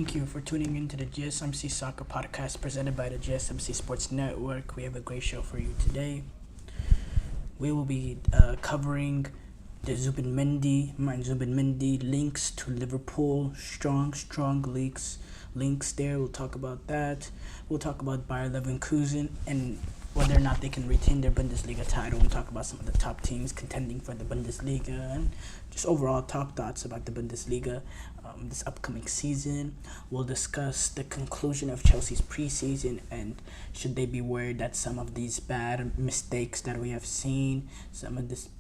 Thank you for tuning in to the GSMC Soccer Podcast presented by the GSMC Sports Network. We have a great show for you today. We will be covering the Martin Zubimendi links to Liverpool. Strong links there. We'll talk about that. We'll talk about Bayern Leverkusen and whether or not they can retain their Bundesliga title. We'll talk about some of the top teams contending for the Bundesliga and just overall top thoughts about the Bundesliga this upcoming season. We'll discuss the conclusion of Chelsea's preseason and should they be worried that some of these bad mistakes that we have seen, some of this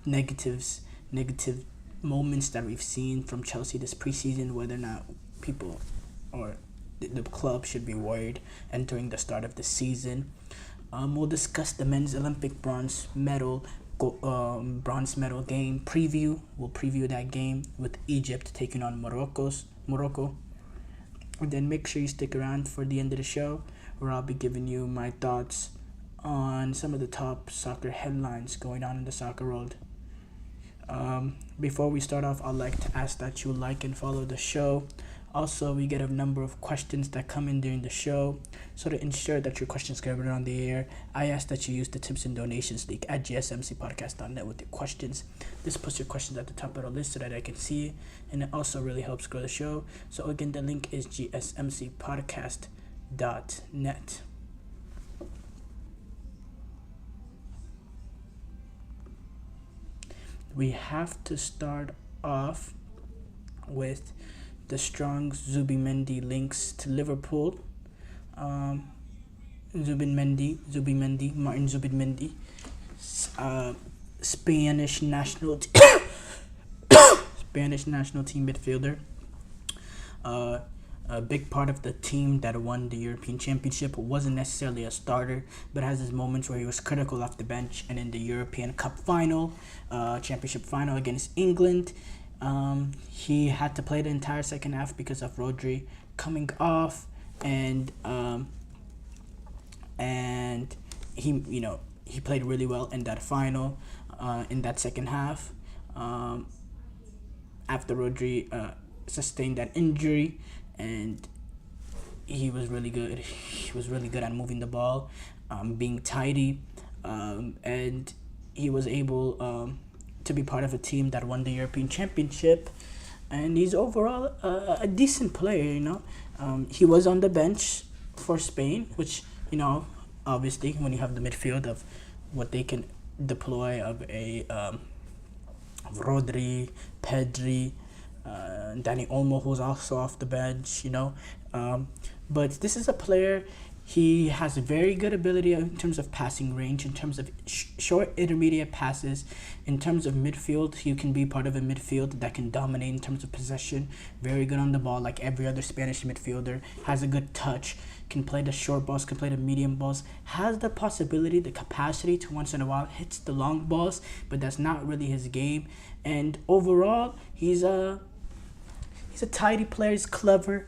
negative moments that we've seen from Chelsea this preseason, whether or not people or the club should be worried entering the start of the season. We'll discuss the men's Olympic bronze medal game preview. We'll preview that game with Egypt taking on Morocco. And then make sure you stick around for the end of the show where I'll be giving you my thoughts on some of the top soccer headlines going on in the soccer world. Before we start off, I'd like to ask that you like and follow the show. Also, we get a number of questions that come in during the show. So to ensure that your questions get read on the air, I ask that you use the tips and donations link at gsmcpodcast.net with your questions. This puts your questions at the top of the list so that I can see it, and it also really helps grow the show. So again, the link is gsmcpodcast.net. We have to start off with the strong Zubimendi links to Liverpool. Martin Zubimendi, Spanish national team midfielder. A big part of the team that won the European Championship. Wasn't necessarily a starter, but has his moments where he was critical off the bench. And in the European Cup final, Championship final against England, he had to play the entire second half because of Rodri coming off, and he played really well in that final, in that second half. After Rodri sustained that injury, and he was really good. He was really good at moving the ball, being tidy, and he was able to be part of a team that won the European Championship, and he's overall a decent player. He was on the bench for Spain, which obviously when you have the midfield of what they can deploy of a Rodri, Pedri, Dani Olmo, who's also off the bench, but this is a player. He has a very good ability in terms of passing range, in terms of short intermediate passes, in terms of midfield. He can be part of a midfield that can dominate in terms of possession. Very good on the ball, like every other Spanish midfielder. Has a good touch, can play the short balls, can play the medium balls. Has the possibility, the capacity to once in a while hits the long balls, but that's not really his game. And overall, he's a tidy player. He's clever.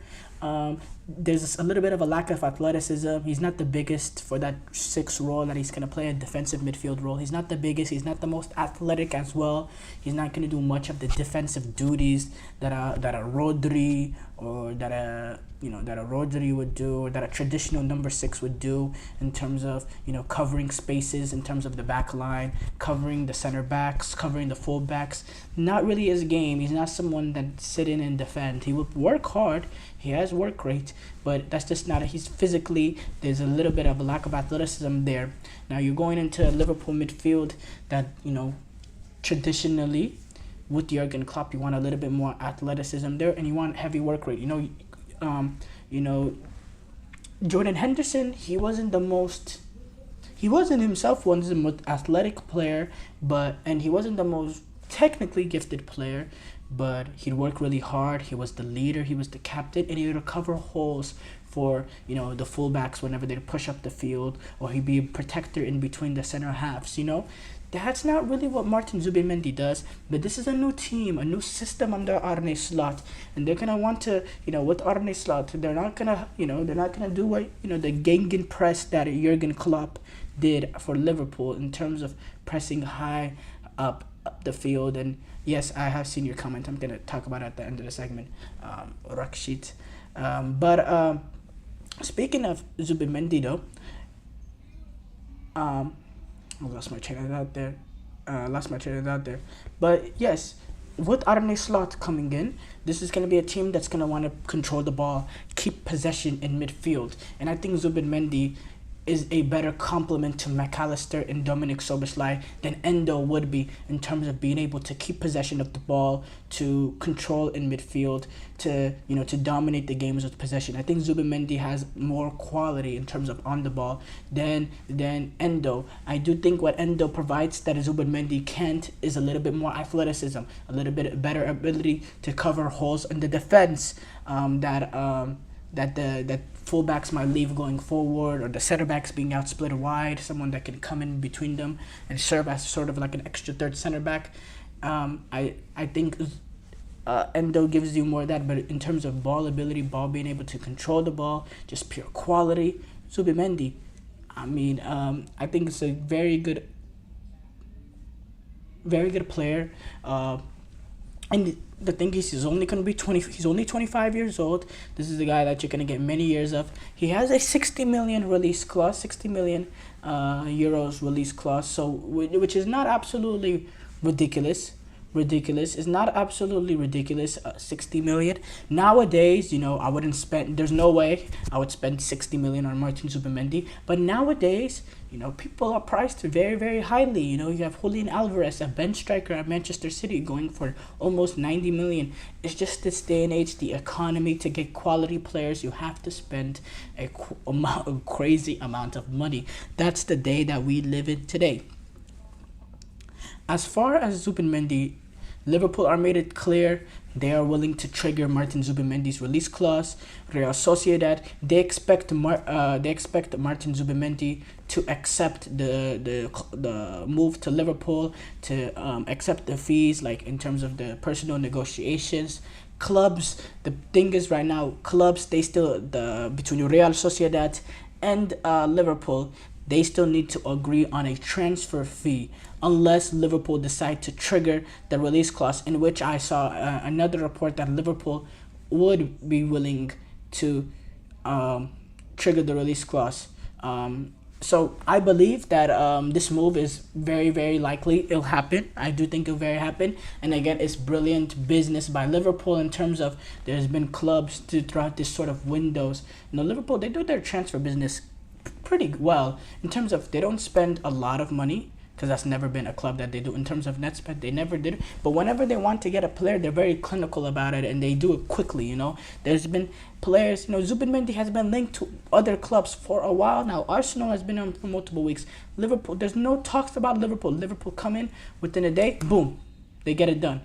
There's a little bit of a lack of athleticism. He's not the biggest for that 6 role that he's going to play, a defensive midfield role. He's not the biggest. He's not the most athletic as well. He's not going to do much of the defensive duties that a Rodri or that a Rodri would do, or that a traditional number 6 would do in terms of covering spaces, in terms of the back line, covering the center backs, covering the full backs. Not really his game. He's not someone that sit in and defend. He will work hard. He has work rate, but that's just not. He's physically, there's a little bit of a lack of athleticism there. Now you're going into a Liverpool midfield that traditionally with Jurgen Klopp, you want a little bit more athleticism there, and you want heavy work rate. Jordan Henderson, he wasn't himself one of the most athletic player, and he wasn't the most technically gifted player, but he'd work really hard. He was the leader, he was the captain, and he would cover holes for the fullbacks whenever they push up the field, or he'd be a protector in between the center halves. That's not really what Martin Zubimendi does, but this is a new team, a new system under Arne Slot, and they're gonna want to, with Arne Slot, they're not gonna do what the Gengen press that Jurgen Klopp did for Liverpool in terms of pressing high up the field. And yes, I have seen your comment. I'm gonna talk about it at the end of the segment. Rakshit, But speaking of Zubimendi, though, um, I lost my train of thought there. But yes, with Arne Slot coming in, this is going to be a team that's going to want to control the ball, keep possession in midfield. And I think Zubimendi is a better complement to McAllister and Dominic Soboslai than Endo would be in terms of being able to keep possession of the ball, to control in midfield, to dominate the games with possession. I think Zubimendi has more quality in terms of on the ball than Endo. I do think what Endo provides that Zubimendi can't is a little bit more athleticism, a little bit better ability to cover holes in the defense that fullbacks might leave going forward, or the center backs being out split wide, someone that can come in between them and serve as sort of like an extra third center back. I think Endo gives you more of that, but in terms of ball ability, ball being able to control the ball, just pure quality, Zubimendi. I think it's a very good player. And the thing is, he's only going to be 20. He's only 25 years old. This is the guy that you're going to get many years of. He has a 60 million release clause, 60 million euros release clause. So, which is not absolutely ridiculous. It's not absolutely ridiculous. 60 million nowadays. I wouldn't spend. There's no way I would spend 60 million on Martin Zubimendi. But nowadays, people are priced very, very highly. You have Julian Alvarez, a bench striker at Manchester City, going for almost 90 million. It's just this day and age, the economy. To get quality players, you have to spend a crazy amount of money. That's the day that we live in today. As far as Zubimendi, Liverpool are made it clear they are willing to trigger Martin Zubimendi's release clause. Real Sociedad, they expect Martin Zubimendi to accept the move to Liverpool, to accept the fees, like in terms of the personal negotiations. Clubs, the thing is right now, clubs, they still, between Real Sociedad and Liverpool, they still need to agree on a transfer fee unless Liverpool decide to trigger the release clause, in which I saw another report that Liverpool would be willing to trigger the release clause. So I believe that this move is very, very likely. It'll happen. I do think it'll very happen. And again, it's brilliant business by Liverpool in terms of there's been clubs throughout this sort of windows. Liverpool, they do their transfer business pretty well in terms of they don't spend a lot of money, because that's never been a club that they do in terms of net spend. They never did. But whenever they want to get a player, they're very clinical about it, and they do it quickly. There's been players. Zubimendi has been linked to other clubs for a while now. Arsenal has been on for multiple weeks. Liverpool, there's no talks about Liverpool. Liverpool come in within a day, boom, they get it done.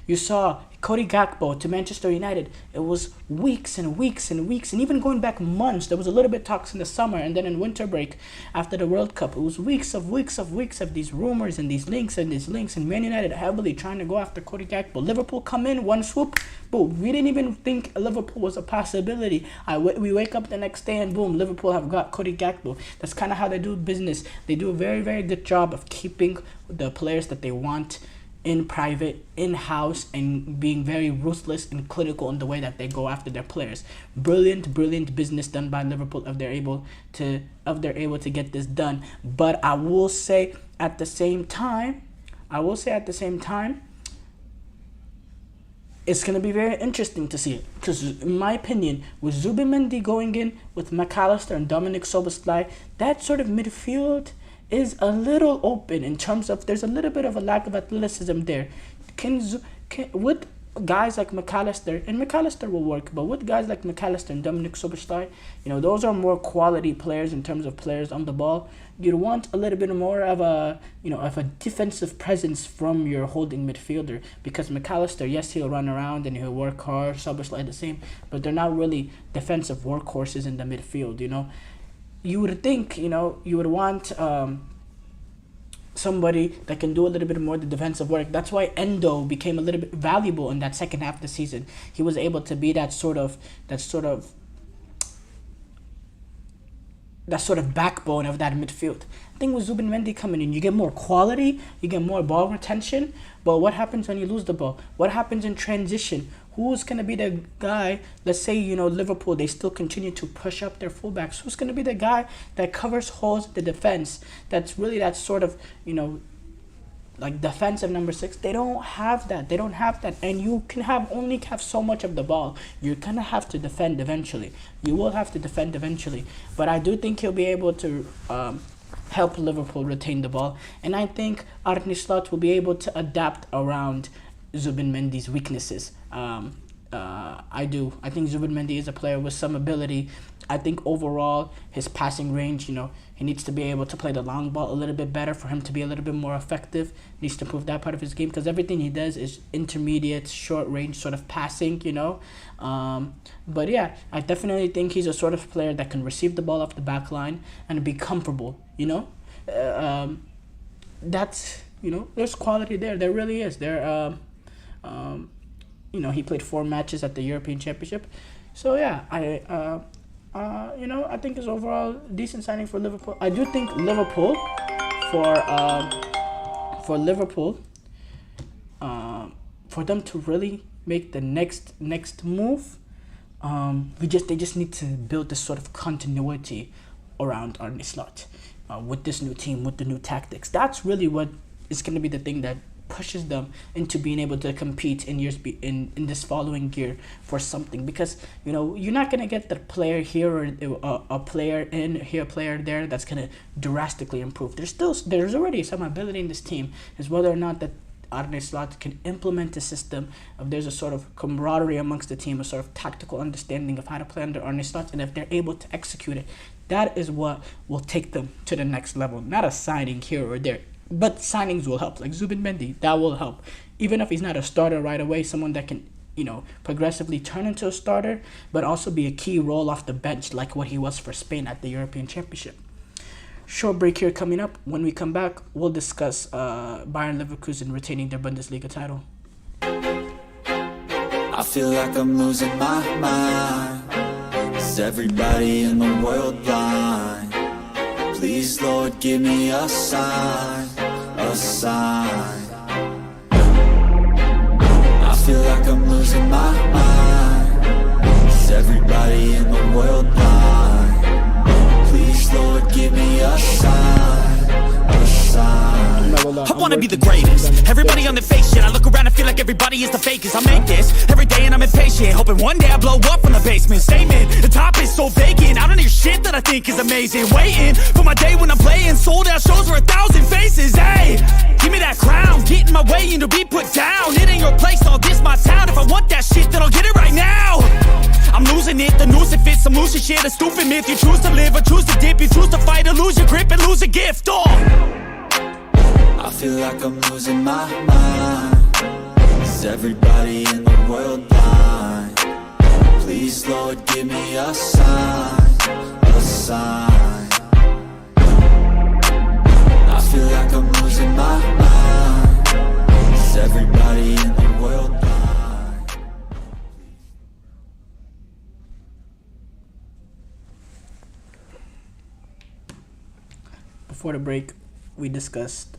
You saw Cody Gakpo to Manchester United. It was weeks and weeks and weeks, and even going back months. There was a little bit talks in the summer, and then in winter break after the World Cup, it was weeks of these rumors and these links, and Man United heavily trying to go after Cody Gakpo. Liverpool come in, one swoop, boom. We didn't even think Liverpool was a possibility. We wake up the next day and boom, Liverpool have got Cody Gakpo. That's kind of how they do business. They do a very, very good job of keeping the players that they want in private, in-house, and being very ruthless and clinical in the way that they go after their players. Brilliant business done by Liverpool if they're able to get this done. But I will say at the same time, it's going to be very interesting to see it. Because in my opinion, with Zubimendi going in with McAllister and Dominic Soboslai, that sort of midfield is a little open in terms of there's a little bit of a lack of athleticism there. With guys like McAllister, and McAllister will work, but with guys like McAllister and Dominic Soboslai, those are more quality players in terms of players on the ball. You'd want a little bit more of a defensive presence from your holding midfielder, because McAllister, yes, he'll run around and he'll work hard, Soboslai the same, but they're not really defensive workhorses in the midfield. You would think, you would want somebody that can do a little bit more of the defensive work. That's why Endo became a little bit valuable in that second half of the season. He was able to be that sort of backbone of that midfield. I think with Zubimendi coming in, you get more quality, you get more ball retention, but what happens when you lose the ball? What happens in transition? Who's going to be the guy? Let's say, Liverpool, they still continue to push up their fullbacks. Who's going to be the guy that covers holes in the defense? That's really that sort of, like defensive number 6. They don't have that. And you can only have so much of the ball. You're going to have to defend eventually. You will have to defend eventually. But I do think he'll be able to help Liverpool retain the ball. And I think Arne Slot will be able to adapt around Zubimendi's weaknesses. I do. I think Zubimendi is a player with some ability. I think overall his passing range, he needs to be able to play the long ball a little bit better for him to be a little bit more effective. Needs to improve that part of his game because everything he does is intermediate, short range sort of passing, But yeah, I definitely think he's a sort of player that can receive the ball off the back line and be comfortable, That's, there's quality there. There really is. He played 4 matches at the European Championship. So yeah, I think it's overall decent signing for Liverpool. I do think Liverpool, for them to really make the next move, they just need to build this sort of continuity around Arne Slot with this new team, with the new tactics. That's really what is going to be the thing that pushes them into being able to compete in this following year for something, because you're not going to get the player here or a player in here, a player there that's going to drastically improve. There's already some ability in this team. Is whether or not that Arne Slot can implement a system, if there's a sort of camaraderie amongst the team, a sort of tactical understanding of how to play under Arne Slot, and if they're able to execute it, that is what will take them to the next level. Not a signing here or there. But signings will help, like Zubimendi, that will help. Even if he's not a starter right away, someone that can, progressively turn into a starter, but also be a key role off the bench, like what he was for Spain at the European Championship. Short break here coming up. When we come back, we'll discuss Bayern Leverkusen retaining their Bundesliga title. I feel like I'm losing my mind. Is everybody in the world blind? Please, Lord, give me a sign, a sign. I feel like I'm losing my mind. Is everybody in the world blind? Please, Lord, give me a sign, a sign. I wanna be the greatest. Everybody on the fake shit. I look around and feel like everybody is the fakest. I make this every day and I'm impatient, hoping one day I blow up from the basement. Statement, the top is so vacant. I don't hear shit that I think is amazing. Waiting for my day when I'm playing sold out shows for 1,000 faces. Hey, give me that crown, get in my way and to be put down. It ain't your place, all this my town. If I want that shit, then I'll get it right now. I'm losing it, the noose it fits. I'm losing shit, a stupid myth. You choose to live or choose to dip. You choose to fight or lose your grip and lose a gift. I feel like I'm losing my mind. Is everybody in the world blind? Please, Lord, give me a sign, a sign. I feel like I'm losing my mind. Is everybody in the world blind? Before the break, we discussed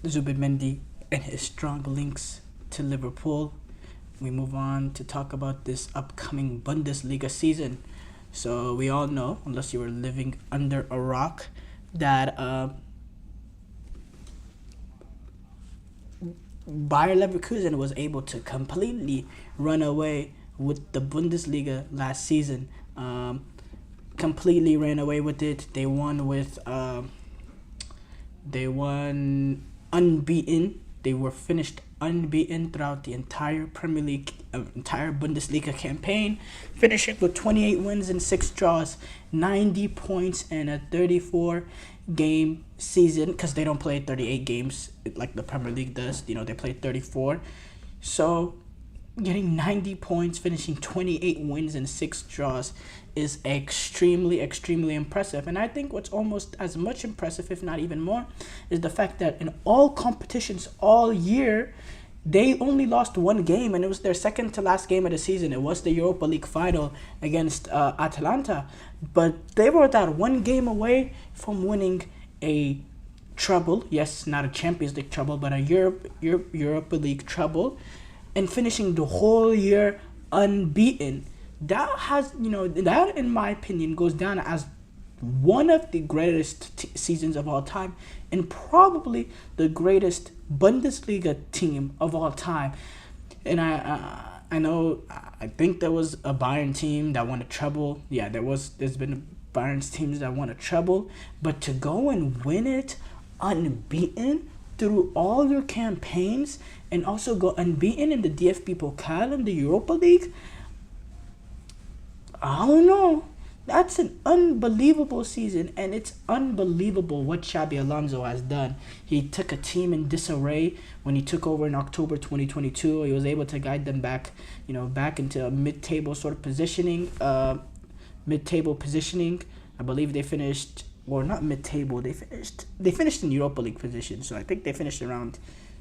Zubimendi and his strong links to Liverpool. We move on to talk about this upcoming Bundesliga season. So we all know, unless you were living under a rock, that Bayer Leverkusen was able to completely run away with the Bundesliga last season. Completely ran away with it. They won unbeaten. They were finished unbeaten throughout the entire Premier League, entire Bundesliga campaign, finishing with 28 wins and 6 draws, 90 points, and a 34-game season, because they don't play 38 games like the Premier League does. They play 34. So getting 90 points, finishing 28 wins and 6 draws is extremely, extremely impressive. And I think what's almost as much impressive, if not even more, is the fact that in all competitions all year, they only lost one game, and it was their second to last game of the season. It was the Europa League final against Atalanta. But they were that one game away from winning a treble. Yes, not a Champions League treble, but a Europa League treble. and finishing the whole year unbeaten. That has, that in my opinion goes down as one of the greatest seasons of all time, and probably the greatest Bundesliga team of all time. And I think there was a Bayern team that won a treble. Yeah, there's been Bayern's teams that won a treble, but to go and win it unbeaten through all your campaigns, and also go unbeaten in the DFB Pokal and the Europa League, I don't know. That's an unbelievable season, and it's unbelievable what Xabi Alonso has done. He took a team in disarray when he took over in October 2022. He was able to guide them back into a mid-table sort of positioning. Mid-table positioning. I believe they finished, or not mid-table. They finished in Europa League position. So I think they finished around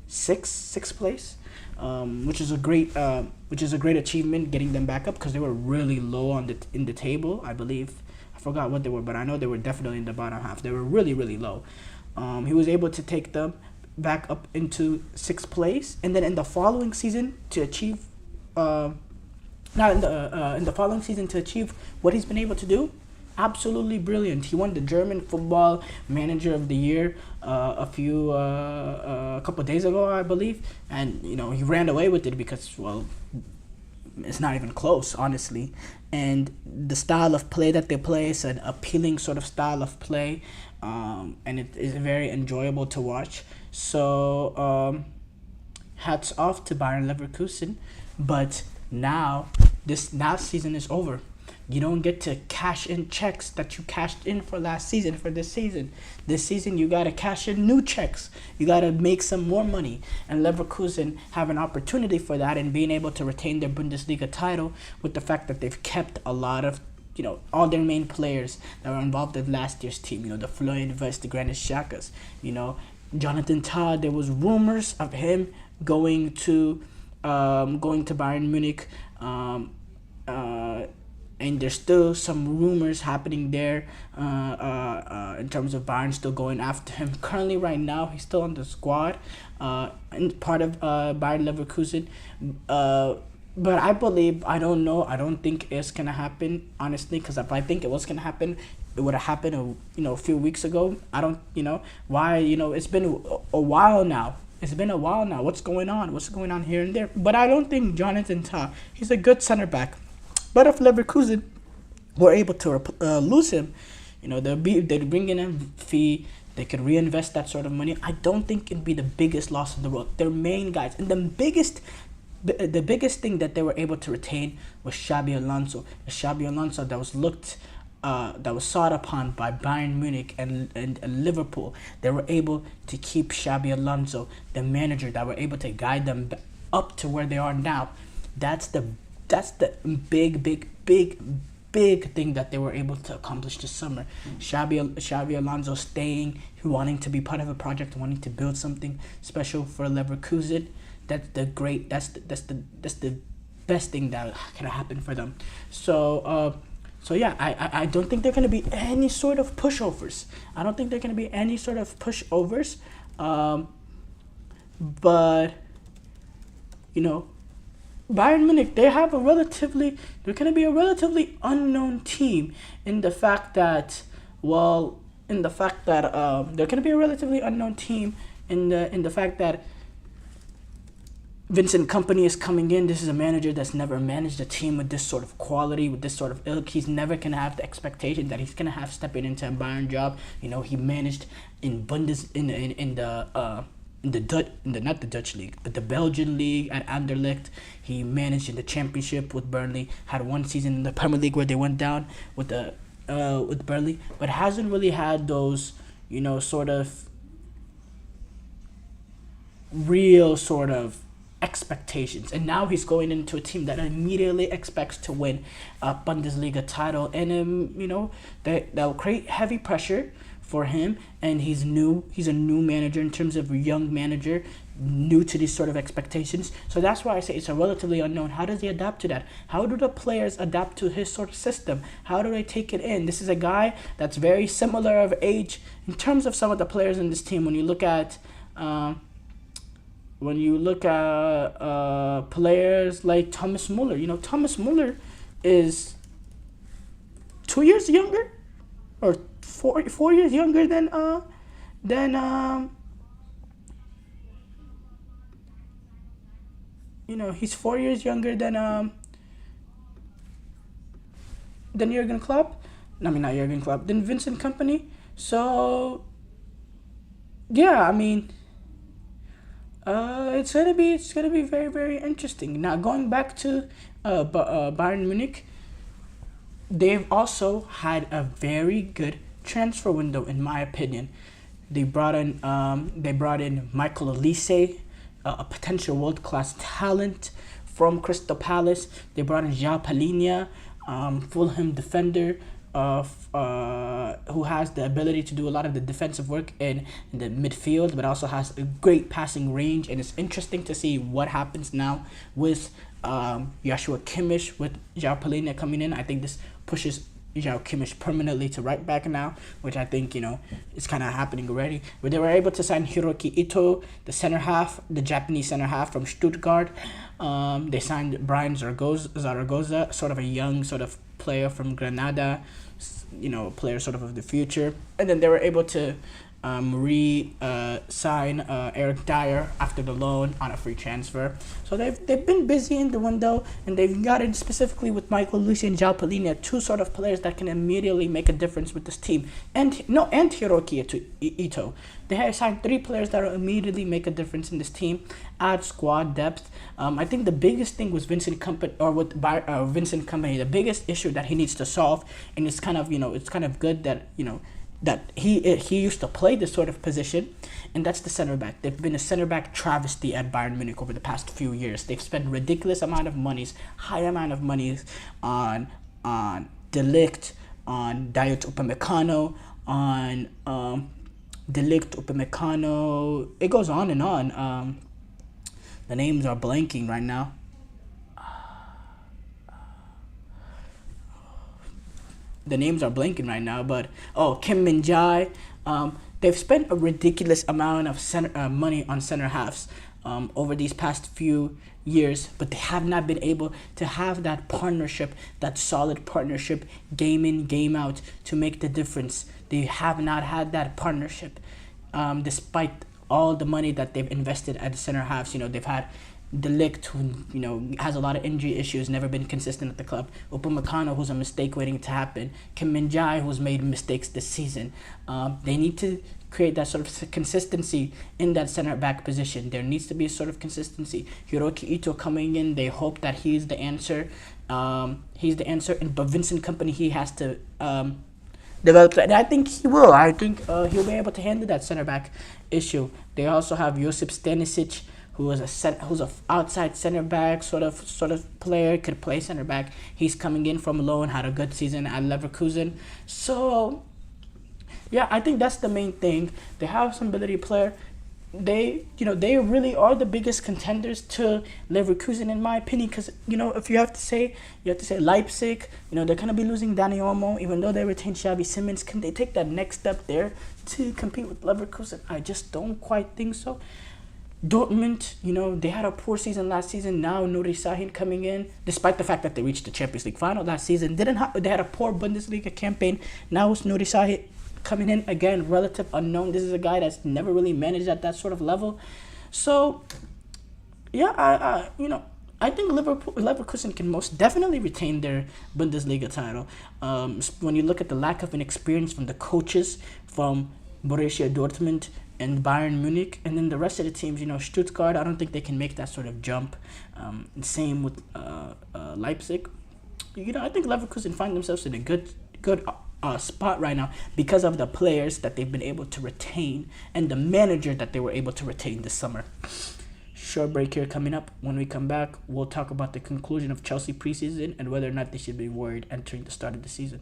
sixth place. Which is a great achievement, getting them back up, because they were really low in the table. I believe, I forgot what they were, but I know they were definitely in the bottom half. They were really, really low. He was able to take them back up into sixth place, and then in the following season to achieve, in the following season to achieve what he's been able to do. Absolutely brilliant. He won the German Football Manager of the Year a couple of days ago, I believe, and he ran away with it because, well, it's not even close, honestly. And the style of play that they play is an appealing sort of style of play, and it is very enjoyable to watch. So hats off to Bayern Leverkusen, but now season is over. You don't get to cash in checks that you cashed in for last season for this season. This season, you got to cash in new checks. You got to make some more money. And Leverkusen have an opportunity for that, and being able to retain their Bundesliga title with the fact that they've kept a lot of, all their main players that were involved in last year's team. The Florian Wirtz, the Granit Xhakas. Jonathan Tah, there was rumors of him going to Bayern Munich. And there's still some rumors happening there in terms of Bayern still going after him. Currently, right now, he's still on the squad and part of Bayern Leverkusen. But I don't think it's going to happen, honestly, because if I think it was going to happen, it would have happened a few weeks ago. I don't, why, it's been a while now. It's been a while now. What's going on here and there? But I don't think Jonathan Tah, he's a good center back. But if Leverkusen were able to lose him, they'd bring in a fee. They could reinvest that sort of money. I don't think it'd be the biggest loss in the world. Their main guys, and the biggest thing that they were able to retain was Xabi Alonso. Xabi Alonso that was sought upon by Bayern Munich and Liverpool. They were able to keep Xabi Alonso, the manager, that were able to guide them up to where they are now. That's the big thing that they were able to accomplish this summer. Xabi Alonso staying, wanting to be part of a project, wanting to build something special for Leverkusen. That's the best thing that can happen for them. So yeah, I don't think there are going to be any sort of pushovers. But Bayern Munich, they're going to be a relatively unknown team in the fact that they're going to be a relatively unknown team in the fact that Vincent Kompany is coming in. This is a manager that's never managed a team with this sort of quality, with this sort of ilk. He's never going to have the expectation that he's going to have stepping into a Bayern job. He managed in not the Dutch league, but the Belgian league at Anderlecht. He managed in the Championship with Burnley. Had one season in the Premier League where they went down with Burnley, but hasn't really had those, sort of real sort of expectations. And now he's going into a team that immediately expects to win a Bundesliga title, and that'll create heavy pressure for him. And he's a new manager in terms of a young manager, new to these sort of expectations. So that's why I say it's a relatively unknown. How does he adapt to that? How do the players adapt to his sort of system? How do they take it in? This is a guy that's very similar of age in terms of some of the players in this team. When you look at when you look at players like Thomas Muller, Thomas Muller is 2 years younger, or 4 years younger than he's 4 years younger than Jurgen Klopp. I mean, not Jurgen Klopp, than Vincent Kompany. So yeah, I mean, it's gonna be very, very interesting. Now, going back to Bayern Munich, they've also had a very good transfer window, in my opinion. They brought in Michael Olise, a potential world-class talent from Crystal Palace. They brought in João Palhinha, Fulham defender, who has the ability to do a lot of the defensive work in the midfield, but also has a great passing range. And it's interesting to see what happens now with Joshua Kimmich, with João Palhinha coming in. I think this pushes João Kimmich permanently to right back now, which I think, is kind of happening already. But they were able to sign Hiroki Ito, the Japanese center half from Stuttgart. They signed Brian Zaragoza, sort of a young sort of player from Granada, player sort of the future. And then they were able to sign Eric Dyer after the loan on a free transfer. So they've been busy in the window, and they've gotten, specifically with Michael Olise and João Palhinha, two sort of players that can immediately make a difference with this team. And Hiroki Ito. They have signed 3 players that will immediately make a difference in this team, add squad depth. I think the biggest thing was Vincent Kompany. The biggest issue that he needs to solve, and it's kind of it's kind of good that that he used to play this sort of position, and that's the center back. They've been a center back travesty at Bayern Munich over the past few years. They've spent ridiculous amount of monies, high amount of monies on De Ligt, on Dayot Upamecano, on De Ligt, Upamecano. It goes on and on. The names are blanking right now. But Kim Min-jae. They've spent a ridiculous amount of money on center halves over these past few years, but they have not been able to have that partnership, that solid partnership, game in, game out, to make the difference. They have not had that partnership, despite all the money that they've invested at the center halves. They've had De Ligt, who has a lot of injury issues, never been consistent at the club. Upamecano, who's a mistake waiting to happen. Kim Min-jae, who's made mistakes this season. They need to create that sort of consistency in that center back position. There needs to be a sort of consistency. Hiroki Ito coming in, they hope that he's the answer. But Vincent Kompany, he has to develop that, and I think he will. I think he'll be able to handle that center back issue. They also have Josip Stanisic, who's a outside center back sort of player, could play center back. He's coming in from loan, had a good season at Leverkusen. So yeah, I think that's the main thing. They have some ability player. They really are the biggest contenders to Leverkusen, in my opinion, because if you have to say Leipzig. They're gonna be losing Dani Olmo, even though they retain Xavi Simons. Can they take that next step there to compete with Leverkusen? I just don't quite think so. Dortmund, they had a poor season last season. Now Nuri Sahin coming in, despite the fact that they reached the Champions League final last season. They had a poor Bundesliga campaign. Now it's Nuri Sahin coming in again, relative unknown. This is a guy that's never really managed at that sort of level. So yeah, I think Leverkusen can most definitely retain their Bundesliga title. When you look at the lack of an experience from the coaches from Borussia Dortmund and Bayern Munich, and then the rest of the teams, Stuttgart, I don't think they can make that sort of jump. Same with Leipzig. I think Leverkusen find themselves in a good spot right now because of the players that they've been able to retain and the manager that they were able to retain this summer. Short break here coming up. When we come back, we'll talk about the conclusion of Chelsea preseason and whether or not they should be worried entering the start of the season.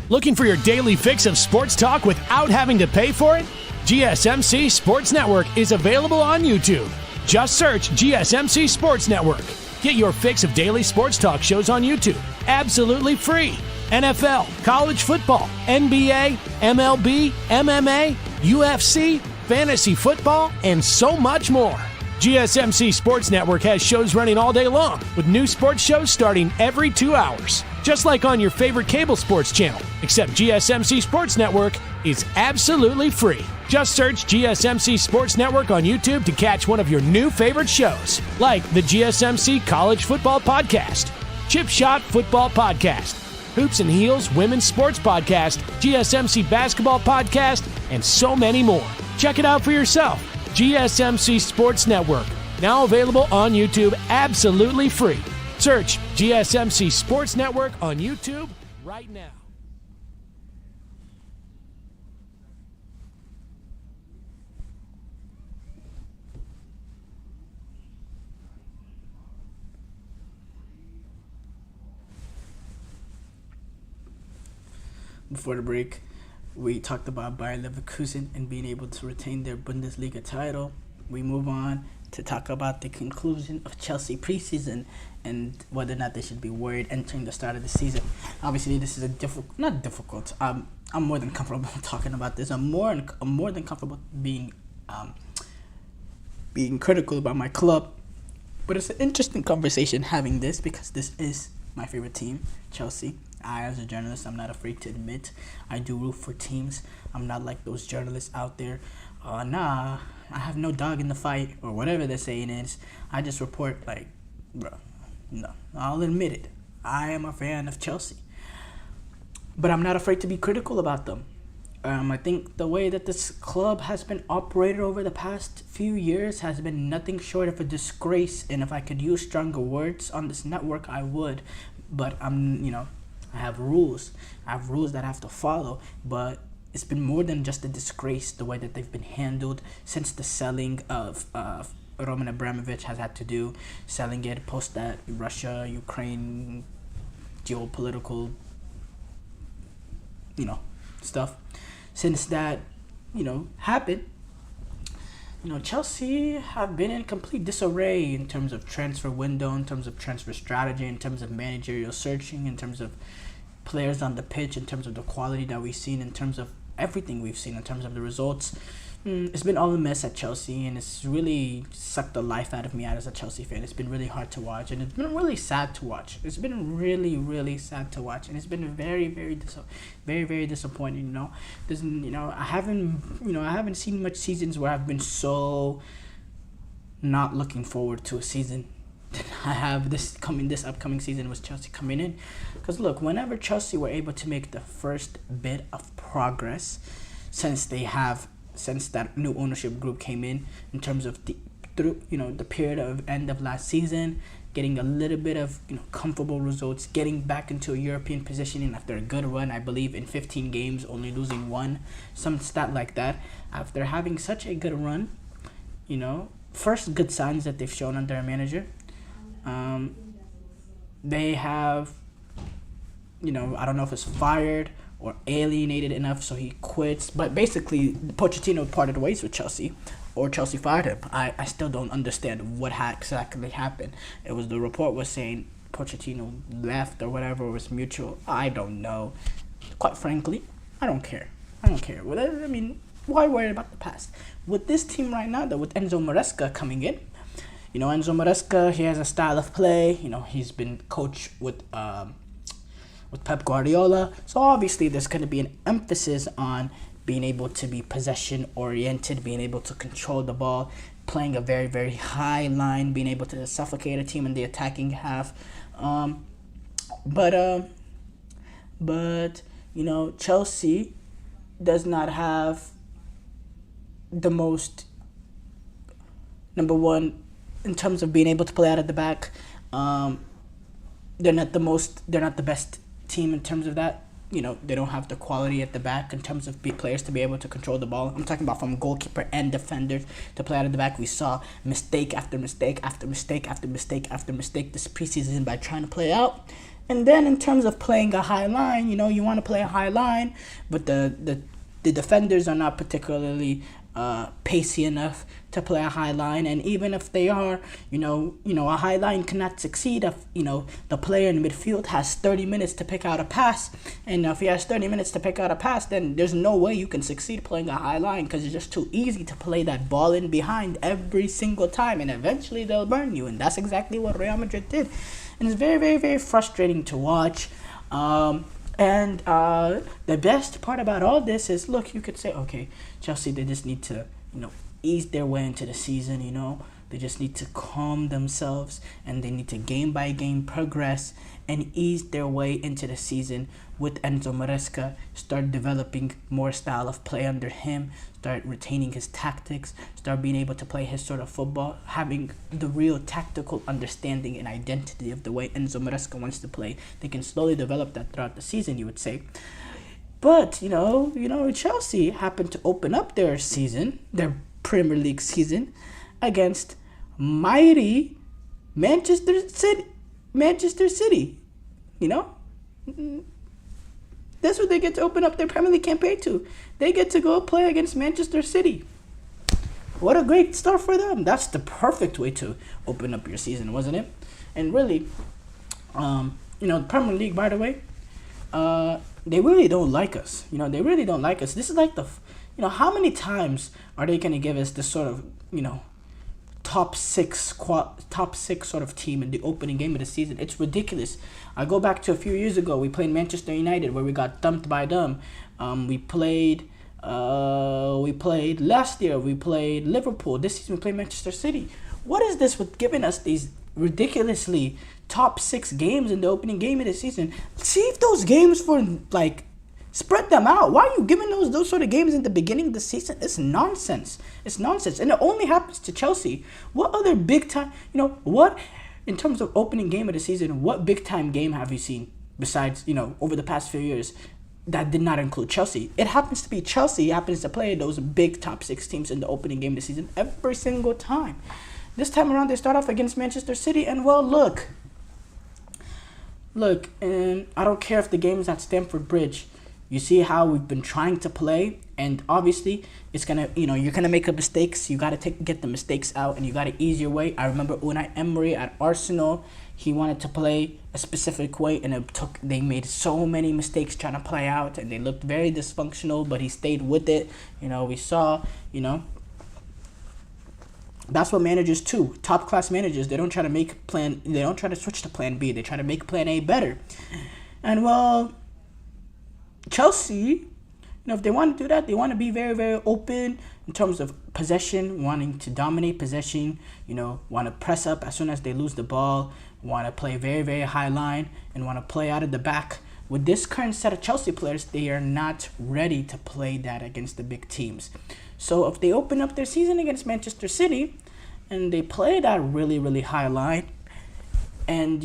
Looking for your daily fix of sports talk without having to pay for it? GSMC Sports Network is available on YouTube. Just search GSMC Sports Network. Get your fix of daily sports talk shows on YouTube, absolutely free. NFL, college football, NBA, MLB, MMA, UFC, fantasy football, and so much more. GSMC Sports Network has shows running all day long, with new sports shows starting every 2 hours. Just like on your favorite cable sports channel, except GSMC Sports Network is absolutely free. Just search GSMC Sports Network on YouTube to catch one of your new favorite shows, like the GSMC College Football Podcast, Chip Shot Football Podcast, Hoops and Heels Women's Sports Podcast, GSMC Basketball Podcast, and so many more. Check it out for yourself. GSMC Sports Network, now available on YouTube absolutely free. Search GSMC Sports Network on YouTube right now. Before the break, we talked about Bayern Leverkusen and being able to retain their Bundesliga title. We move on to talk about the conclusion of Chelsea preseason and whether or not they should be worried entering the start of the season. Obviously, this is not difficult. I'm more than comfortable talking about this. I'm more than comfortable being critical about my club. But it's an interesting conversation having this because this is my favorite team, Chelsea. I, as a journalist, I'm not afraid to admit I do root for teams. I'm not like those journalists out there. I have no dog in the fight, or whatever the saying is. I just report like, bro, no, I'll admit it. I am a fan of Chelsea. But I'm not afraid to be critical about them. I think the way that this club has been operated over the past few years has been nothing short of a disgrace. And if I could use stronger words on this network, I would. But I have rules. I have rules that I have to follow. But it's been more than just a disgrace the way that they've been handled since the selling of Roman Abramovich has had to do. Selling it post that Russia-Ukraine geopolitical, stuff. Since that, happened, Chelsea have been in complete disarray in terms of transfer window, in terms of transfer strategy, in terms of managerial searching, in terms of players on the pitch, in terms of the quality that we've seen, in terms of everything we've seen, in terms of the results. It's been all a mess at Chelsea, and it's really sucked the life out of me as a Chelsea fan. It's been really hard to watch, and it's been really sad to watch. It's been really, really sad to watch, and it's been very, very, very disappointing. I haven't seen much seasons where I've been so not looking forward to a season than I have this upcoming season with Chelsea coming in. Because look, whenever Chelsea were able to make the first bit of progress since that new ownership group came in terms of the period of end of last season, getting a little bit of comfortable results, getting back into a European positioning after a good run, I believe in 15 games, only losing one, some stat like that. After having such a good run, first good signs that they've shown under a manager. They have, I don't know if it's fired or alienated enough so he quits. But basically, Pochettino parted ways with Chelsea, or Chelsea fired him. I still don't understand what exactly happened. The report was saying Pochettino left or whatever, it was mutual. I don't know. Quite frankly, I don't care. Why worry about the past? With this team right now, with Enzo Maresca coming in, Enzo Maresca, he has a style of play. He's been coached with Pep Guardiola. So obviously there's going to be an emphasis on being able to be possession-oriented, being able to control the ball, playing a very, very high line, being able to suffocate a team in the attacking half. But Chelsea does not have the most, number one, in terms of being able to play out of the back. They're not the best team in terms of that. They don't have the quality at the back in terms of players to be able to control the ball. I'm talking about from goalkeeper and defenders to play out of the back. We saw mistake after mistake after mistake after mistake after mistake this preseason by trying to play out. And then in terms of playing a high line, you want to play a high line, but the defenders are not particularly pacey enough to play a high line. And even if they are, a high line cannot succeed if, the player in midfield has 30 minutes to pick out a pass. And if he has 30 minutes to pick out a pass, then there's no way you can succeed playing a high line, because it's just too easy to play that ball in behind every single time, and eventually they'll burn you. And that's exactly what Real Madrid did. And it's very, very, very frustrating to watch. And the best part about all this is, look, you could say, okay, Chelsea, they just need to, ease their way into the season, They just need to calm themselves, and they need to game by game progress and ease their way into the season with Enzo Maresca, start developing more style of play under him, start retaining his tactics, start being able to play his sort of football, having the real tactical understanding and identity of the way Enzo Maresca wants to play. They can slowly develop that throughout the season, you would say. But, Chelsea happened to open up their season, their Premier League season, against mighty Manchester City. That's what they get to open up their Premier League campaign to. They get to go play against Manchester City. What a great start for them. That's the perfect way to open up your season, wasn't it? And really, the Premier League, by the way, they really don't like us. They really don't like us. This is like how many times are they going to give us this sort of, top six sort of team in the opening game of the season? It's ridiculous. I go back to a few years ago. We played Manchester United, where we got thumped by them. We played last year. We played Liverpool. This season we played Manchester City. What is this with giving us these ridiculously top 6 games in the opening game of the season? Save those games for spread them out. Why are you giving those sort of games in the beginning of the season? It's nonsense. And it only happens to Chelsea. What other big time, in terms of opening game of the season, what big time game have you seen besides, over the past few years that did not include Chelsea? It happens to be Chelsea happens to play those big top 6 teams in the opening game of the season every single time. This time around, they start off against Manchester City, and look, and I don't care if the game is at Stamford Bridge. You see how we've been trying to play, and obviously it's gonna, you're gonna make mistakes. You gotta get the mistakes out, and you gotta ease your way. I remember Unai Emery at Arsenal. He wanted to play a specific way, and they made so many mistakes trying to play out, and they looked very dysfunctional. But he stayed with it. We saw, that's what managers too. Top class managers, they don't try to switch to plan B. They try to make plan A better. And Chelsea, if they want to do that, they want to be very, very open in terms of possession, wanting to dominate possession, want to press up as soon as they lose the ball, want to play very, very high line, and want to play out of the back. With this current set of Chelsea players, they are not ready to play that against the big teams. So if they open up their season against Manchester City and they play that really, really high line, and,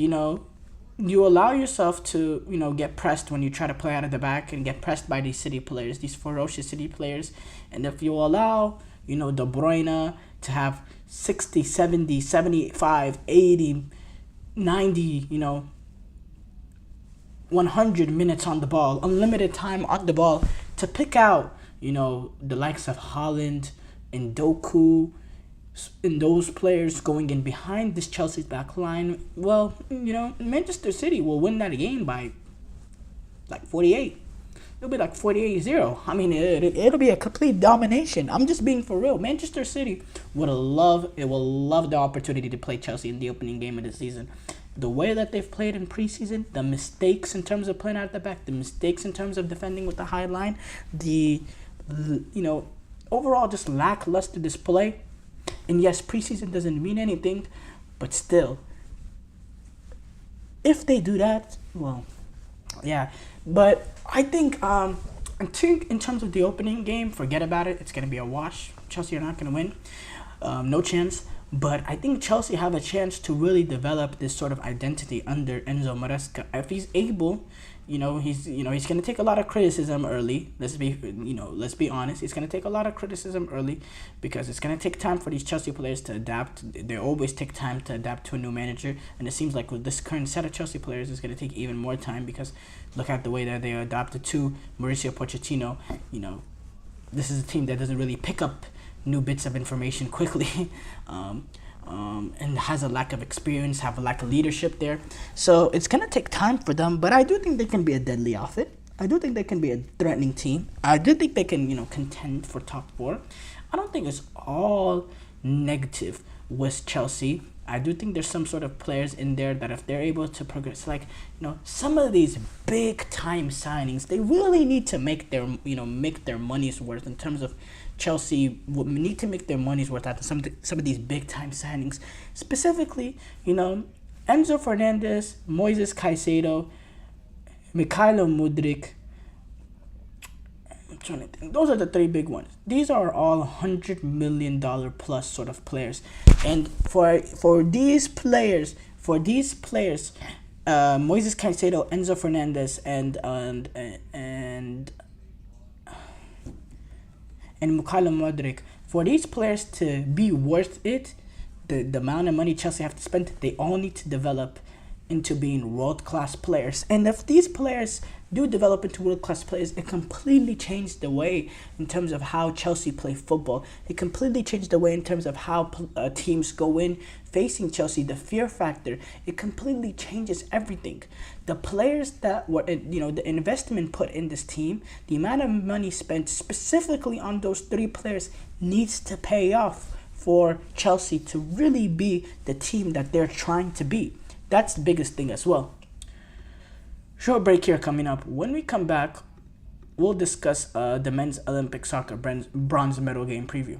you allow yourself to, get pressed when you try to play out of the back and get pressed by these City players, these ferocious City players. And if you allow, De Bruyne to have 60, 70, 75, 80, 90, 100 minutes on the ball, unlimited time on the ball to pick out, the likes of Haaland and Doku, and those players going in behind this Chelsea's back line, Manchester City will win that game by 48. It'll be 48-0. I mean, it'll be a complete domination. I'm just being for real. Manchester City will love the opportunity to play Chelsea in the opening game of the season. The way that they've played in preseason, the mistakes in terms of playing out the back, the mistakes in terms of defending with the high line, the overall just lackluster display. And yes, preseason doesn't mean anything, but still, if they do that, But I think in terms of the opening game, forget about it. It's going to be a wash. Chelsea are not going to win. No chance. But I think Chelsea have a chance to really develop this sort of identity under Enzo Maresca. If he's able, he's going to take a lot of criticism early. Let's be honest. He's going to take a lot of criticism early because it's going to take time for these Chelsea players to adapt. They always take time to adapt to a new manager, and it seems like with this current set of Chelsea players, it's going to take even more time because look at the way that they adapted to Mauricio Pochettino. This is a team that doesn't really pick up new bits of information quickly. And has a lack of experience, have a lack of leadership there. So it's going to take time for them, but I do think they can be a deadly outfit. I do think they can be a threatening team. I do think they can, contend for top 4. I don't think it's all negative with Chelsea. I do think there's some sort of players in there that if they're able to progress, like, some of these big time signings, they really need to make their money's worth in terms of Chelsea need to make their money's worth out of some of these big time signings. Specifically, Enzo Fernandez, Moises Caicedo, Mikhailo Mudryk. I'm trying to think. Those are the 3 big ones. These are all $100 million plus sort of players. And for these players, Moises Caicedo, Enzo Fernandez, and Mikhailo Mudryk, for these players to be worth it, the amount of money Chelsea have to spend, they all need to develop into being world-class players. And if these players do develop into world-class players, it completely changed the way in terms of how Chelsea play football. It completely changed the way in terms of how teams go in facing Chelsea, the fear factor. It completely changes everything. The players that were, the investment put in this team, the amount of money spent specifically on those 3 players needs to pay off for Chelsea to really be the team that they're trying to be. That's the biggest thing as well. Short break here coming up. When we come back, we'll discuss the men's Olympic soccer bronze medal game preview.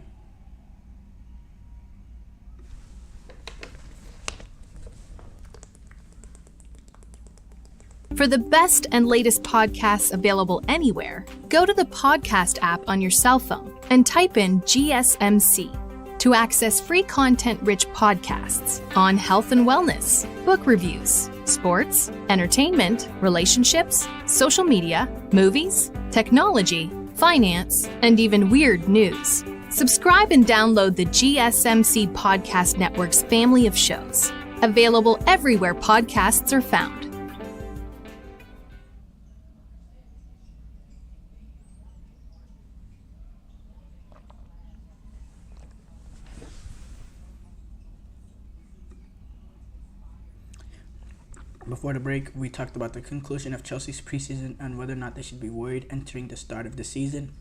For the best and latest podcasts available anywhere, go to the podcast app on your cell phone and type in GSMC to access free content-rich podcasts on health and wellness, book reviews, sports, entertainment, relationships, social media, movies, technology, finance, and even weird news. Subscribe and download the GSMC Podcast Network's family of shows, available everywhere podcasts are found. Before the break, we talked about the conclusion of Chelsea's preseason and whether or not they should be worried entering the start of the season.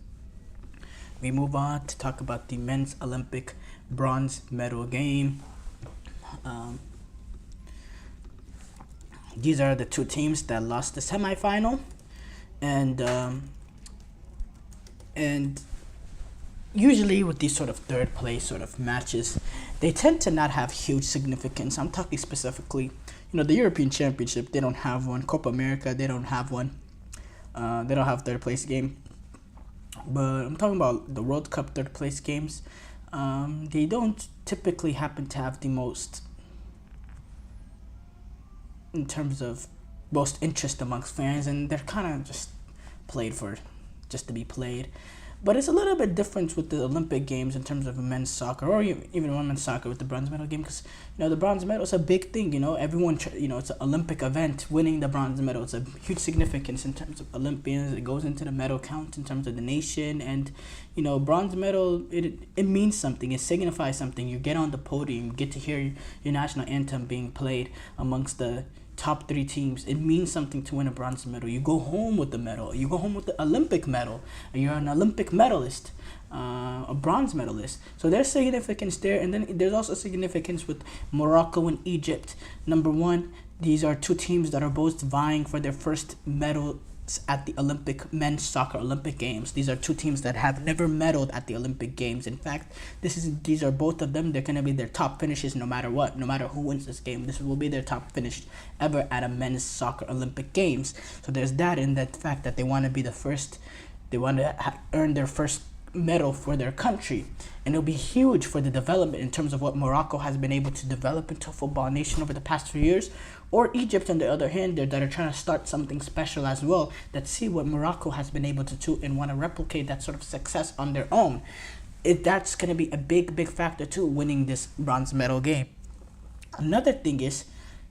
We move on to talk about the men's Olympic bronze medal game. These are the 2 teams that lost the semifinal, and usually with these sort of third place sort of matches, they tend to not have huge significance. I'm talking specifically, the European Championship, they don't have one. Copa America, they don't have one. They don't have third place game. But I'm talking about the World Cup third place games. They don't typically happen to have the most, in terms of most interest amongst fans, and they're kind of just played for just to be played. But it's a little bit different with the Olympic Games in terms of men's soccer, or even women's soccer with the bronze medal game, because the bronze medal is a big thing. Everyone, it's an Olympic event. Winning the bronze medal, it's a huge significance in terms of Olympians. It goes into the medal count in terms of the nation, and bronze medal, it means something. It signifies something. You get on the podium, you get to hear your national anthem being played amongst the top 3 teams. It means something to win a bronze medal. You go home with the medal. You go home with the Olympic medal. You're an Olympic medalist, a bronze medalist. So there's significance there. And then there's also significance with Morocco and Egypt. Number 1, these are 2 teams that are both vying for their first medal at the men's soccer Olympic Games. These are 2 teams that have never medaled at the Olympic Games. In fact, these are both of them. They're going to be their top finishes no matter what, no matter who wins this game. This will be their top finish ever at a men's soccer Olympic Games. So there's that in that fact that they want to be the first. They want to earn their first medal for their country, and it'll be huge for the development in terms of what Morocco has been able to develop into a football nation over the past few years, or Egypt on the other hand, that are trying to start something special as well, that see what Morocco has been able to do and want to replicate that sort of success on their own. That's going to be a big factor too, winning this bronze medal game. Another thing is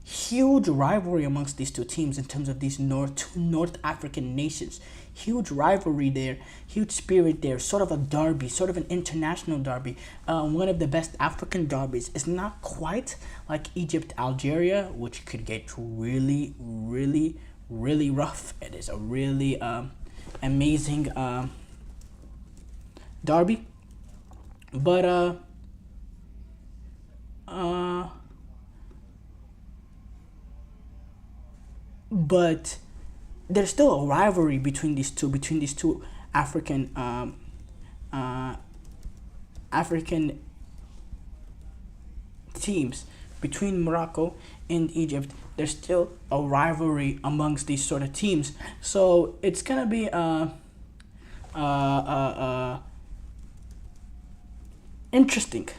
huge rivalry amongst these 2 teams in terms of these North African nations. huge rivalry there, huge spirit there, sort of a derby, sort of an international derby, one of the best African derbies. It's not quite like Egypt, Algeria, which could get really, really, really rough. It is a really amazing derby, but but there's still a rivalry between these two African African teams, between Morocco and Egypt. There's still a rivalry amongst these sort of teams, so it's gonna be interesting.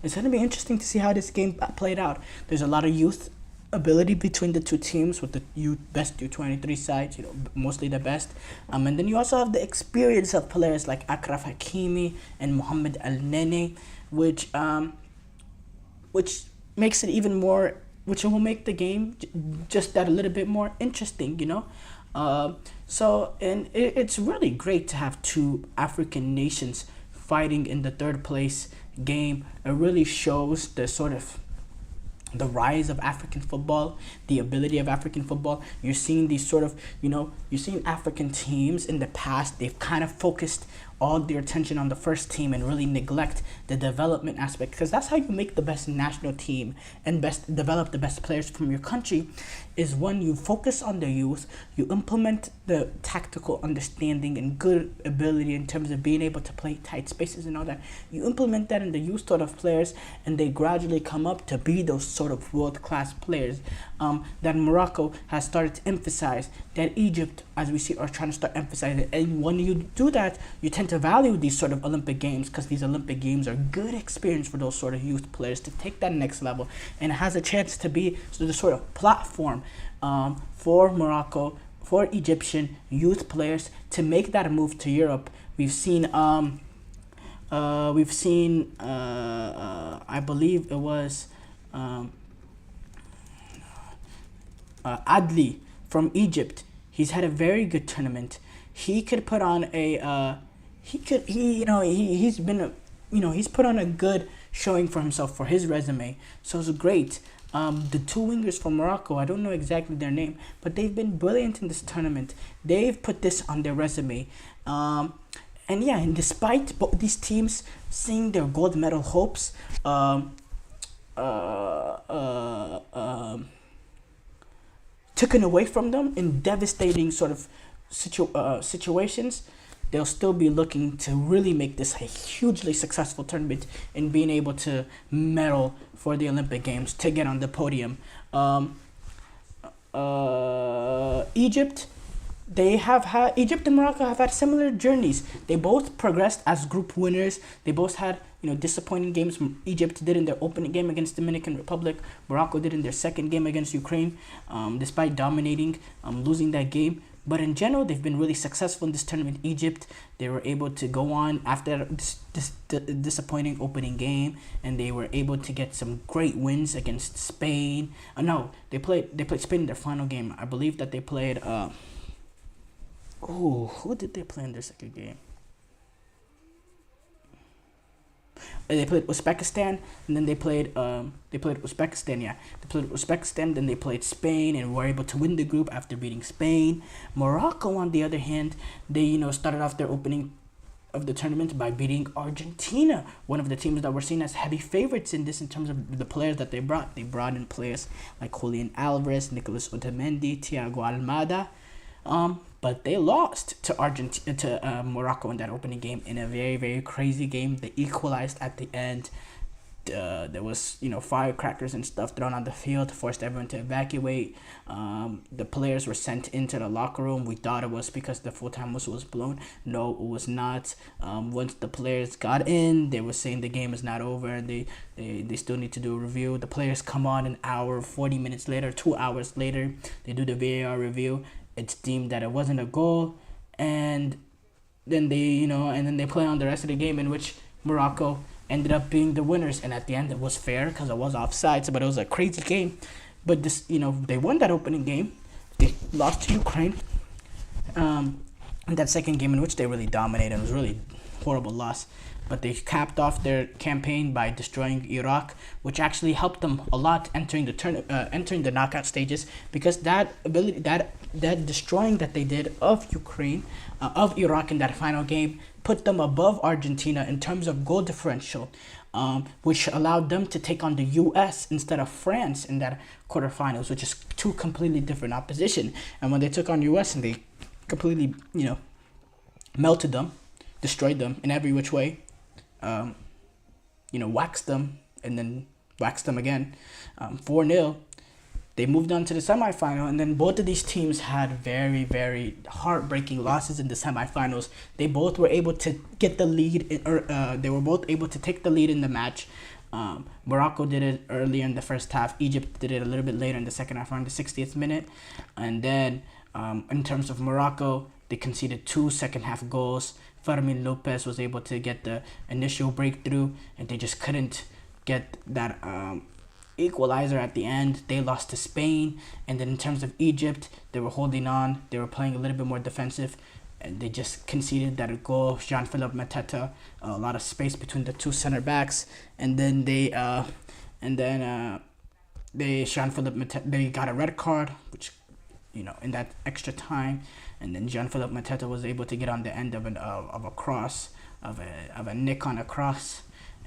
It's gonna be interesting to see how this game played out. There's a lot of youth ability between the two teams, with the best U23 sides, mostly the best. And then you also have the experience of players like Akraf Hakimi and Mohamed El Nene, which makes it even more, which will make the game just that a little bit more interesting, So, and it's really great to have two African nations fighting in the third place game. It really shows the sort of the rise of African football, the ability of African football. You're seeing these sort of, you're seeing African teams in the past, they've kind of focused all their attention on the first team and really neglect the development aspect, because that's how you make the best national team and develop the best players from your country, is when you focus on the youth, you implement the tactical understanding and good ability in terms of being able to play tight spaces and all that. You implement that in the youth sort of players, and they gradually come up to be those sort of world-class players that Morocco has started to emphasize, that Egypt, as we see, are trying to start emphasizing. And when you do that, you tend to value these sort of Olympic Games, because these Olympic Games are good experience for those sort of youth players to take that next level, and it has a chance to be the sort of platform for Morocco, for Egyptian youth players to make that move to Europe. We've seen I believe it was Adli from Egypt. He's had a very good tournament. He could put on a he's put on a good showing for himself, for his resume. So it's great. The two wingers from Morocco, I don't know exactly their name, but they've been brilliant in this tournament. They've put this on their resume. And despite both these teams seeing their gold medal hopes taken away from them in devastating sort of situations, they'll still be looking to really make this a hugely successful tournament and being able to medal for the Olympic Games to get on the podium. Egypt and Morocco have had similar journeys. They both progressed as group winners. They both had disappointing games. Egypt did in their opening game against Dominican Republic. Morocco did in their second game against Ukraine, despite dominating, losing that game. But in general, they've been really successful in this tournament. Egypt, they were able to go on after this disappointing opening game, and they were able to get some great wins against Spain. They played Spain in their final game. I believe that they played. Who did they play in their second game? They played Uzbekistan, and then they played Uzbekistan. Yeah, they played Uzbekistan. Then they played Spain, and were able to win the group after beating Spain. Morocco, on the other hand, they started off their opening of the tournament by beating Argentina, one of the teams that were seen as heavy favorites in this in terms of the players that they brought. They brought in players like Julian Alvarez, Nicolas Otamendi, Thiago Almada. But they lost to Morocco in that opening game in a very, very crazy game. They equalized at the end. There was firecrackers and stuff thrown on the field, forced everyone to evacuate. The players were sent into the locker room. We thought it was because the full-time whistle was blown. No, it was not. Once the players got in, they were saying the game is not over. They still need to do a review. The players come on an hour, 40 minutes later, 2 hours later. They do the VAR review. It's deemed that it wasn't a goal, and then they play on the rest of the game, in which Morocco ended up being the winners. And at the end, it was fair because it was offsides, but it was a crazy game. But they won that opening game. They lost to Ukraine. in that second game, in which they really dominated. It was really horrible loss. But they capped off their campaign by destroying Iraq, which actually helped them a lot entering the knockout stages, because that ability, that destroying that they did of Ukraine, of Iraq in that final game, put them above Argentina in terms of goal differential, which allowed them to take on the U.S. instead of France in that quarterfinals, which is two completely different opposition. And when they took on U.S. and they completely, melted them, destroyed them in every which way, waxed them and then waxed them again, 4-0. They moved on to the semifinal, and then both of these teams had very, very heartbreaking losses in the semifinals. They both were able to get the lead, they were both able to take the lead in the match. Morocco did it earlier in the first half. Egypt did it a little bit later in the second half, around the 60th minute. And then in terms of Morocco, they conceded 2 second-half goals. Fermin Lopez was able to get the initial breakthrough, and they just couldn't get that equalizer at the end. They lost to Spain. And then in terms of Egypt, they were holding on. They were playing a little bit more defensive, and they just conceded that goal. Jean-Philippe Mateta, a lot of space between the two center backs, and then they Jean-Philippe Mateta, they got a red card, which, in that extra time. And then Jean-Philippe Mateta was able to get on the end of a cross, of a nick on a cross.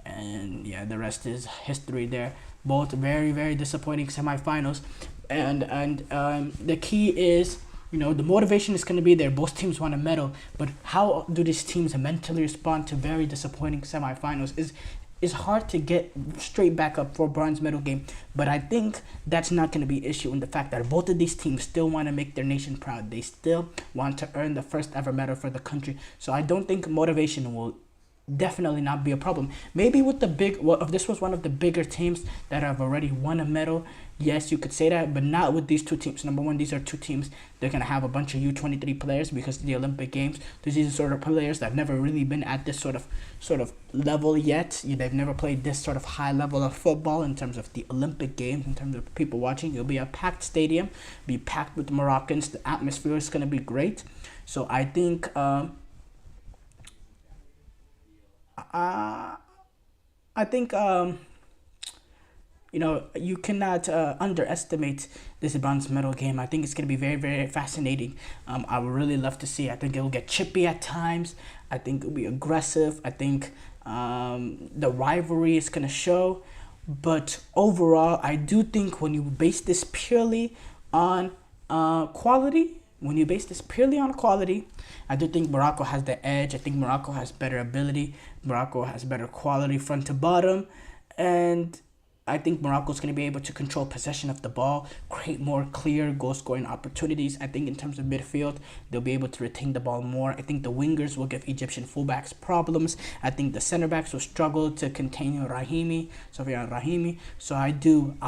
And yeah, the rest is history there. Both very, very disappointing semifinals. And the key is, the motivation is going to be there. Both teams want a medal. But how do these teams mentally respond to very disappointing semifinals is hard to get straight back up for a bronze medal game. But I think that's not going to be an issue in the fact that both of these teams still want to make their nation proud. They still want to earn the first ever medal for the country. So I don't think motivation will definitely not be a problem. Maybe with if this was one of the bigger teams that have already won a medal, yes, you could say that, but not with these two teams. Number one, these are two teams, they're going to have a bunch of U23 players because of the Olympic Games. These are sort of players that have never really been at this sort of level yet. They've never played this sort of high level of football in terms of the Olympic Games, in terms of people watching. It'll be a packed stadium, be packed with Moroccans. The atmosphere is going to be great. So I think you cannot underestimate this bronze medal game. I think it's going to be very, very fascinating. I would really love to see. I think it will get chippy at times. I think it will be aggressive. I think the rivalry is going to show. But overall, I do think when you base this purely on quality, I do think Morocco has the edge. I think Morocco has better ability. Morocco has better quality front to bottom. And I think Morocco's going to be able to control possession of the ball, create more clear goal-scoring opportunities. I think in terms of midfield, they'll be able to retain the ball more. I think the wingers will give Egyptian fullbacks problems. I think the center backs will struggle to contain Sofiane Rahimi. So I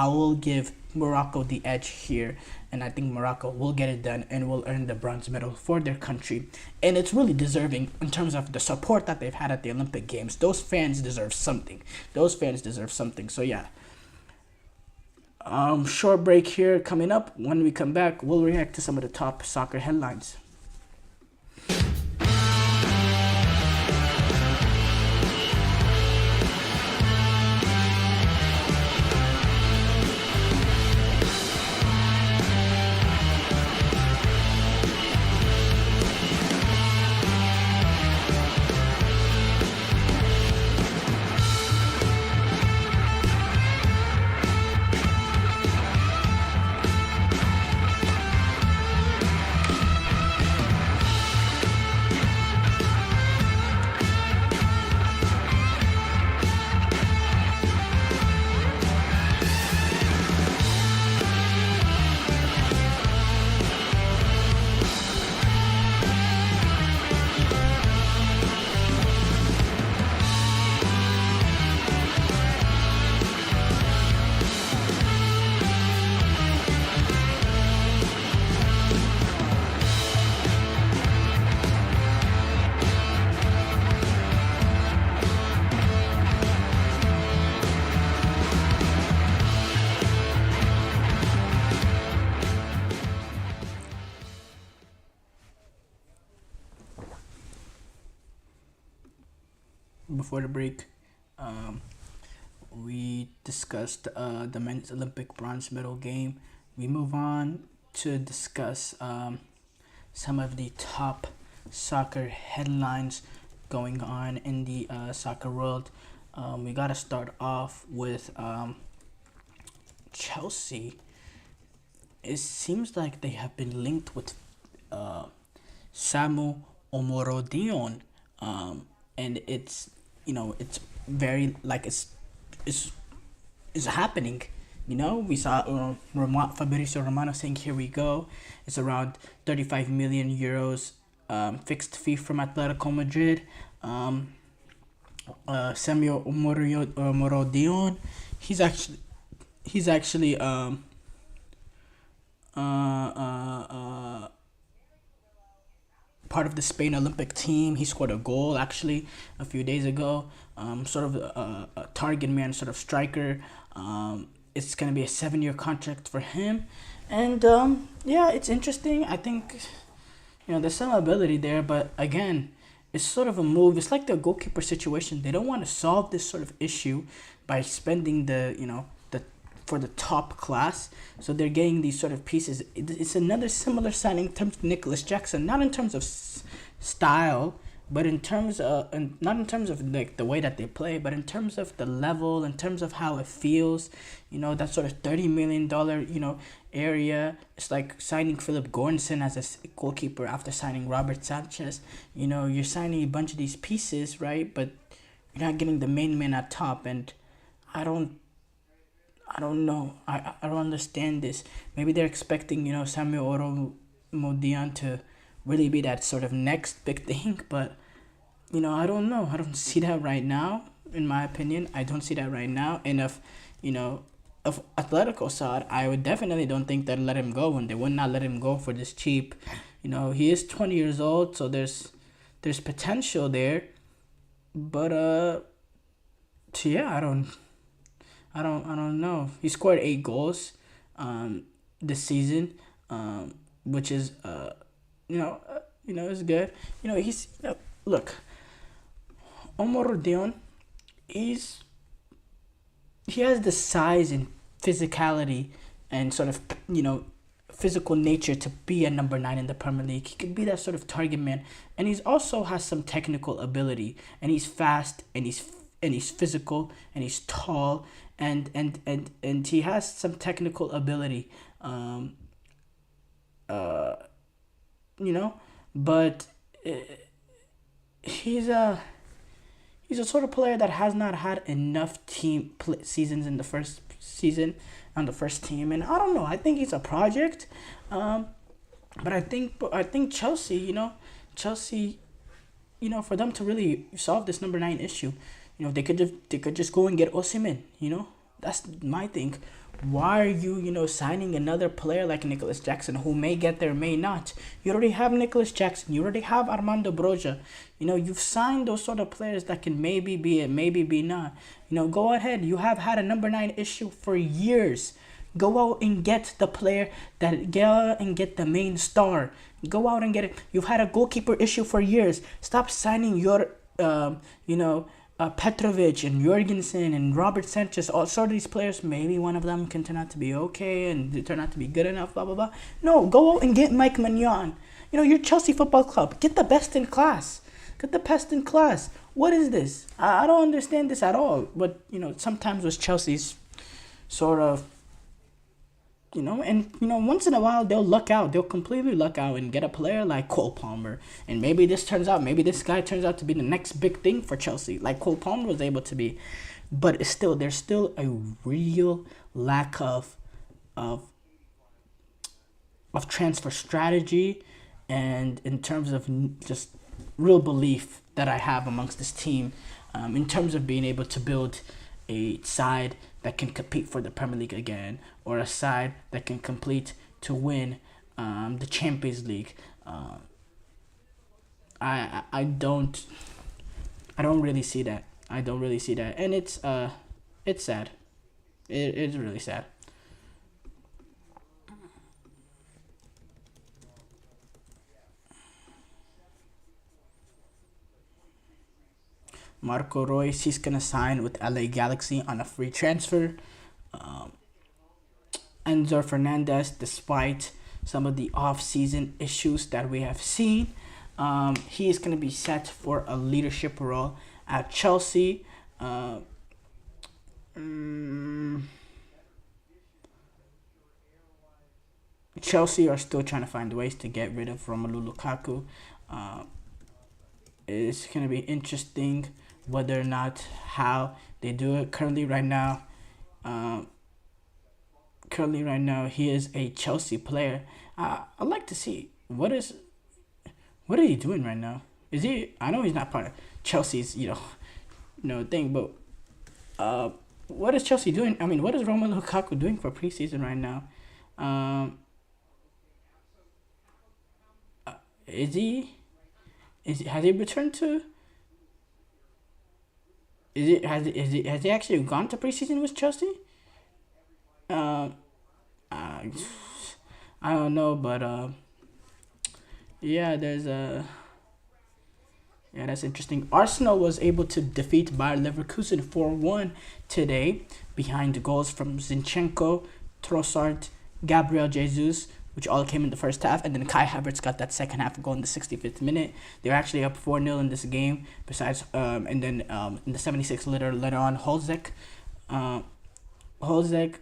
will give Morocco the edge here. And I think Morocco will get it done and will earn the bronze medal for their country. And it's really deserving in terms of the support that they've had at the Olympic Games. Those fans deserve something. So yeah. Short break here coming up. When we come back, we'll react to some of the top soccer headlines. before the break, we discussed the men's Olympic bronze medal game. We move on to discuss some of the top soccer headlines going on in the soccer world. We gotta start off with Chelsea. It seems like they have been linked with Samu Omorodion, and it's it's very like it's happening. We saw Fabrizio Romano saying, "Here we go." It's around 35 million euros fixed fee from Atletico Madrid. Samuel Omorodion, he's actually part of the Spain Olympic team. He scored a goal actually a few days ago. Sort of a target man, sort of striker. It's gonna be a 7-year contract for him, and it's interesting. I think there's some ability there, but again, it's sort of a move. It's like the goalkeeper situation. They don't want to solve this sort of issue by spending for the top class. So they're getting these sort of pieces. It's another similar signing in terms of Nicholas Jackson, not in terms of style, but in terms of, and not in terms of like the way that they play, but in terms of the level, in terms of how it feels. That sort of $30 million area. It's like signing Philip Gordon as a goalkeeper after signing Robert Sanchez. You're signing a bunch of these pieces, right? But you're not getting the main man at top, and I don't know. I don't understand this. Maybe they're expecting Samuel Oromodian to really be that sort of next big thing, but I don't know. I don't see that right now. In my opinion, I don't see that right now. And if Atletico saw it, I would definitely don't think they'd let him go, and they would not let him go for this cheap. He is 20 years old, so there's potential there, but I don't know. He scored 8 goals this season, which is it's good. He's look, Omar Dion, he has the size and physicality and sort of physical nature to be a number 9 in the Premier League. He could be that sort of target man, and he's also has some technical ability, and he's fast, and he's physical, and he's tall, and he has some technical ability, but he's a sort of player that has not had enough seasons in the first season on the first team, and I don't know. I think he's a project, but I think Chelsea, for them to really solve this number 9 issue, they could just go and get Osimhen. That's my thing. Why are you signing another player like Nicholas Jackson, who may get there, may not? You already have Nicholas Jackson. You already have Armando Broja. You've signed those sort of players that can maybe be it, maybe be not. Go ahead. You have had a number 9 issue for years. Go out and get the player get the main star. Go out and get it. You've had a goalkeeper issue for years. Stop signing your Petrovic and Jorgensen and Robert Sanchez, all sort of these players. Maybe one of them can turn out to be okay and they turn out to be good enough, blah, blah, blah. No, go out and get Mike Mignon. You're Chelsea Football Club. Get the best in class. Get the best in class. What is this? I don't understand this at all. But, sometimes with Chelsea's sort of, once in a while they'll luck out. They'll completely luck out and get a player like Cole Palmer. And maybe this guy turns out to be the next big thing for Chelsea, like Cole Palmer was able to be. But there's still a real lack of transfer strategy, and in terms of just real belief that I have amongst this team, in terms of being able to build a side that can compete for the Premier League again, or a side that can compete to win the Champions League. I don't really see that. And it's sad. It's really sad. Marco Reus, he's going to sign with LA Galaxy on a free transfer. Enzo Fernandez, despite some of the off-season issues that we have seen, he is going to be set for a leadership role at Chelsea. Chelsea are still trying to find ways to get rid of Romelu Lukaku. It's going to be interesting whether or not how they do it. Currently right now, he is a Chelsea player. I'd like to see what is he doing right now. Is he? I know he's not part of Chelsea's thing, but what is Chelsea doing? I mean, what is Romelu Lukaku doing for preseason right now? Has he returned to? Has he actually gone to preseason with Chelsea? I don't know, but that's interesting. Arsenal was able to defeat Bayern Leverkusen 4-1 today behind goals from Zinchenko, Trossard, Gabriel Jesus, which all came in the first half, and then Kai Havertz got that second half goal in the 65th minute. They were actually up 4-0 in this game. Besides, and then in the 76th later on, Holzek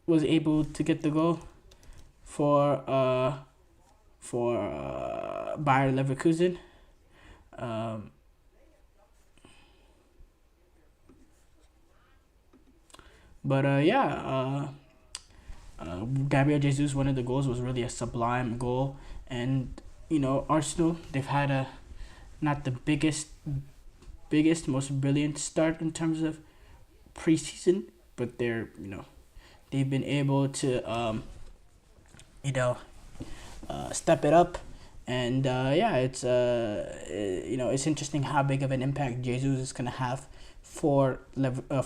was able to get the goal for Bayer Leverkusen. Gabriel Jesus, one of the goals was really a sublime goal, and Arsenal, they've had not the biggest, most brilliant start in terms of preseason, but they've been able to step it up, and it's interesting how big of an impact Jesus is gonna have for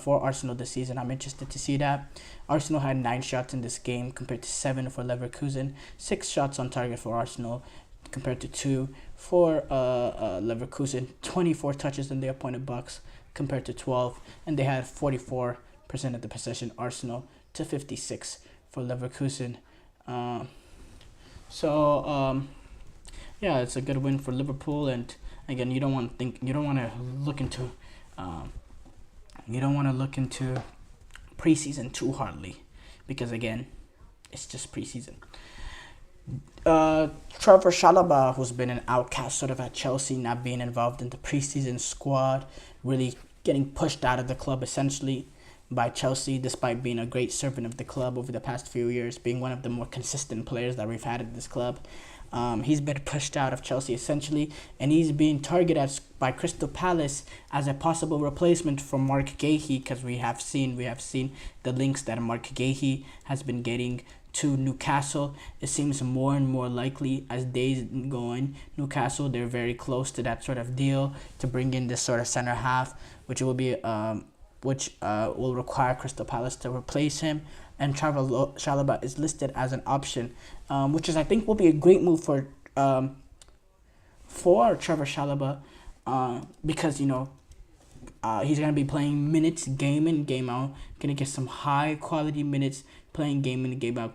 Arsenal this season. I'm interested to see that. Arsenal had 9 shots in this game compared to 7 for Leverkusen. 6 shots on target for Arsenal compared to 2 for Leverkusen. 24 touches in the opponent box compared to 12, and they had 44% of the possession. Arsenal to 56 for Leverkusen. It's a good win for Liverpool, and again, you don't want to look into preseason too hardly, because again, it's just preseason. Trevor Chalobah, who's been an outcast sort of at Chelsea, not being involved in the preseason squad, really getting pushed out of the club essentially by Chelsea, despite being a great servant of the club over the past few years, being one of the more consistent players that we've had at this club. He's been pushed out of Chelsea essentially, and he's being targeted by Crystal Palace as a possible replacement for Mark Gahey, because we have seen the links that Mark Gahey has been getting to Newcastle. It seems more and more likely as days go on. Newcastle, they're very close to that sort of deal to bring in this sort of center half, which will require Crystal Palace to replace him. And Trevor Chalobah is listed as an option, which I think will be a great move for Trevor Chalobah, because he's gonna be playing minutes game in, game out, gonna get some high quality minutes playing game in, game out.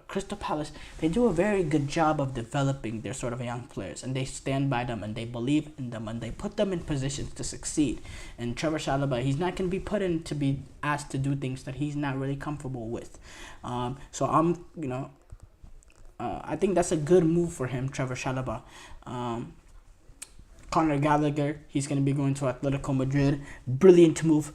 Crystal Palace, they do a very good job of developing their sort of young players, and they stand by them, and they believe in them, and they put them in positions to succeed. And Trevor Chalobah, he's not going to be put in to be asked to do things that he's not really comfortable with. I think that's a good move for him, Trevor Chalobah. Conor Gallagher, he's going to be going to Atletico Madrid. Brilliant move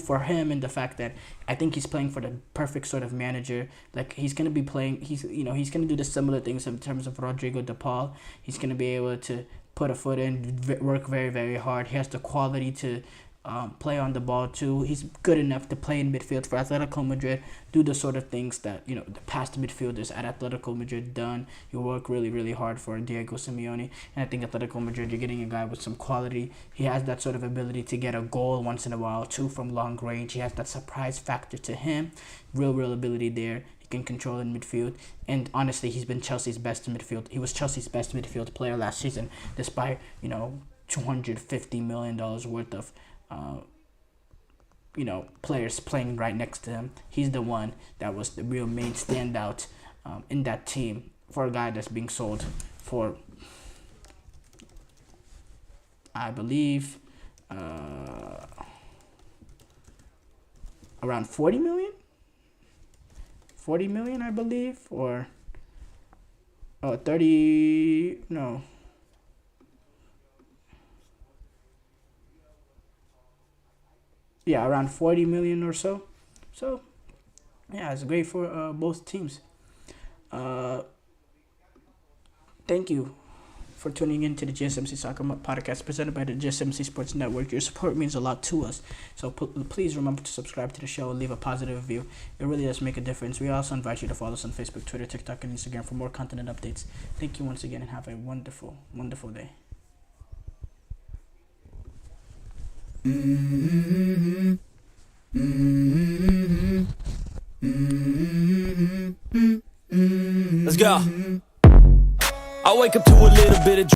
for him, in the fact that I think he's playing for the perfect sort of manager. Like, he's going to be playing, he's going to do the similar things in terms of Rodrigo de Paul. He's going to be able to put a foot in, work very, very hard. He has the quality to play on the ball too. He's good enough to play in midfield for Atletico Madrid, do the sort of things that the past midfielders at Atletico Madrid done. You work really, really hard for Diego Simeone, and I think Atletico Madrid, you're getting a guy with some quality. He has that sort of ability to get a goal once in a while too from long range. He has that surprise factor to him, real ability there. can control in midfield. And honestly, he's been Chelsea's best midfield. He was Chelsea's best midfield player last season, despite, $250 million worth of, players playing right next to him. He's the one that was the real main standout in that team for a guy that's being sold for, I believe, around 40 million? 40 million, I believe, or 30, no. Yeah, around 40 million or so. So, yeah, it's great for both teams. Thank you for tuning in to the GSMC Soccer Podcast presented by the GSMC Sports Network. Your support means a lot to us. So please remember to subscribe to the show and leave a positive review. It really does make a difference. We also invite you to follow us on Facebook, Twitter, TikTok, and Instagram for more content and updates. Thank you once again and have a wonderful, wonderful day. Let's go. I wake up to a little bit of